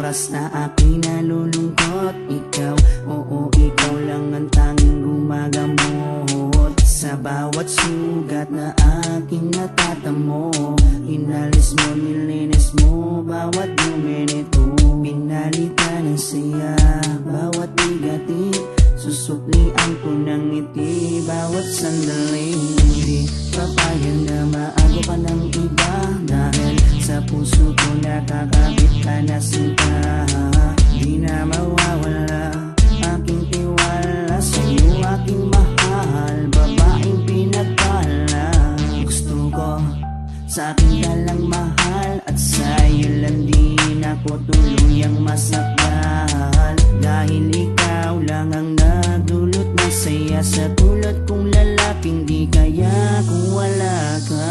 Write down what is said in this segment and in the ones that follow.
oras na aking nalulungkot, ikaw, oo, ikaw lang ang tanging gumagamot sa bawat sugat na aking natatamo. Inalis mo, nilinis mo bawat dumi nito. Pinalitan ng saya bawat bigatin, susuklian ko ng ngiti bawat sandali. Hindi papayag na maago ka ng iba, dahil sa puso ko nakakabit ka na sinta. Di na mawawala aking tiwala sa'yo, aking mahal, babaeng pinagpala. Gusto ko sa akin ka lang mahal, at sa'yo lang din ako tuluyang masakal. Dahil ikaw lang ang nagdulot ng saya sa tulad kong lalaking di kaya kung wala ka.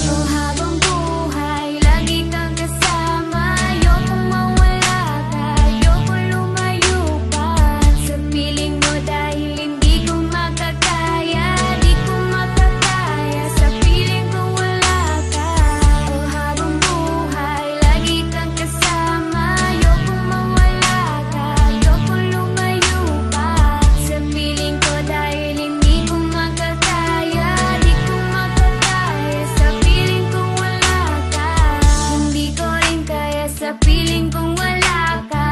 Oh, habang buhay, lagi kang kasama. Ayokong mawala ka, ayokong lumayo pa sa piling mo, dahil hindi ko makakaya, di ko makakaya sa piling ko wala ka. Oh, habang buhay, lagi kang kasama. Ayokong mawala ka, ayokong lumayo pa sa piling ko, dahil hindi ko makakaya, di ko makakaya sa piling kong wala ka. Hindi ko rin kaya sa piling kong wala ka,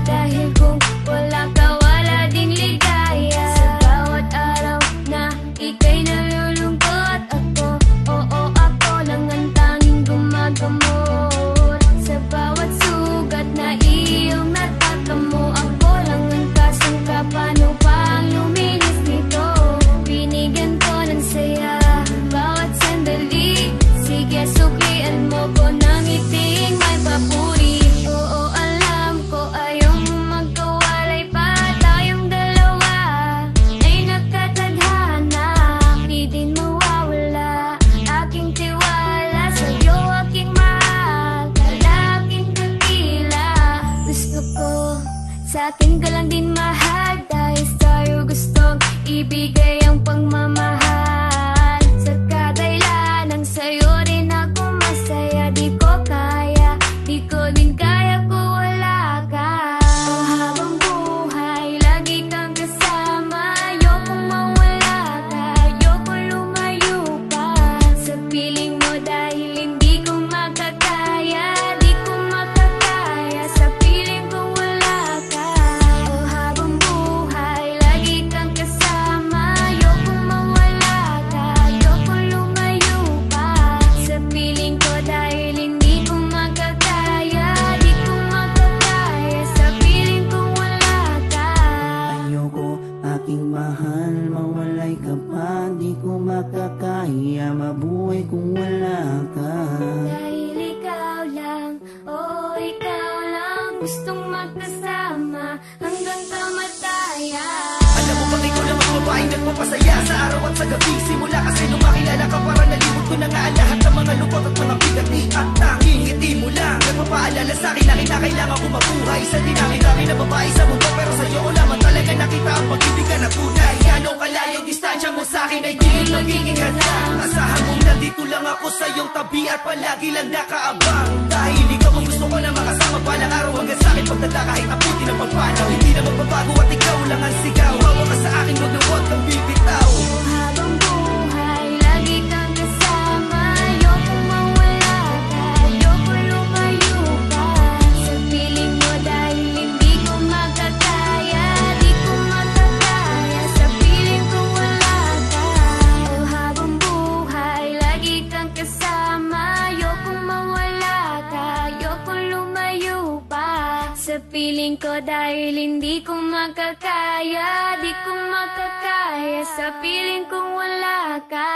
dahil kung wala ka, wala din ligaya. Sa bawat araw na ika'y nalulungkot, ako, oo, ako lang ang tanging gumagamot sa bawat sugat na iyong natatamo. Ako lang ang kasangka, paano pang luminis nito? Binigyan ko ng saya bawat sandali, sige suklian mo ko ng iting may papuri. Oo, alam ko ayaw mo magkawalay pa, tayong dalawa ay nakatadhana. Di din mawawala aking tiwala sa'yo, aking mahal, lalaking dakila. Gusto ko sa akin ka lang din mahal, dahil sa'yo gustong ibigay ang pagmamahal. Sa kadailanang sa'yo rin ako masaya, di ko kaya, di ko din kaya kung wala ka. Oh, habang buhay, lagi kang kasama. Ayokong mawala ka, ayokong lumayo pa sa piling mo, dahil hindi ko makakaya, di ko makakaya sa piling ko wala ka. Oh, habang buhay, lagi kang kasama. Ayokong mawala ka, ayokong lumayo pa sa piling ko, dahil hindi ko makakaya, di ko makakaya sa piling ko wala ka. Ayoko, aking mahal, mawalay ka pa, di ko makakaya mabuhay kung wala ka. Dahil ikaw lang, oh ikaw lang, gustong magkasama hanggang kamatayan. Alam mo bang ikaw lang ang babaeng nagpapasaya sa araw at sa gabi? Simula kasi nung makilala ka, para nalimot ko na nga ang lahat ng mga lungkot at mga bigati. At tanging ngiti mo lang nagpapaalala sa'kin na kinakailangan ko mabuhay sa dinami-dami na babae sa mundo. Pero sa'yo ko lamang talaga nakita ang pag-ibigan na tunay. Gano'ng kalayo distansya mo sa'kin ay di magiging hadlang. Asahan mong nandito lang ako sa iyong tabi at palagi lang nakaabang. Dahil ikaw ang gusto ko na makasama balang araw hanggang sa'kin pagdala kahit abutin ang pagpanaw. Hindi na magbabago at ikaw lang ang sigaw. Hawa ka sa akin, wag na wag kang bibitaw. Oh, habang buhay, lagi kang kasama. Ayokong mawala ka, ayokong lumayo pa sa piling mo, dahil hindi ko makakaya, di ko makakaya sa piling ko wala ka. Oh, habang buhay, lagi kang kasama. Ayokong mawala ka, ayokong lumayo pa sa piling ko, dahil hindi ko makakaya, di ko makakaya sa piling kong wala ka.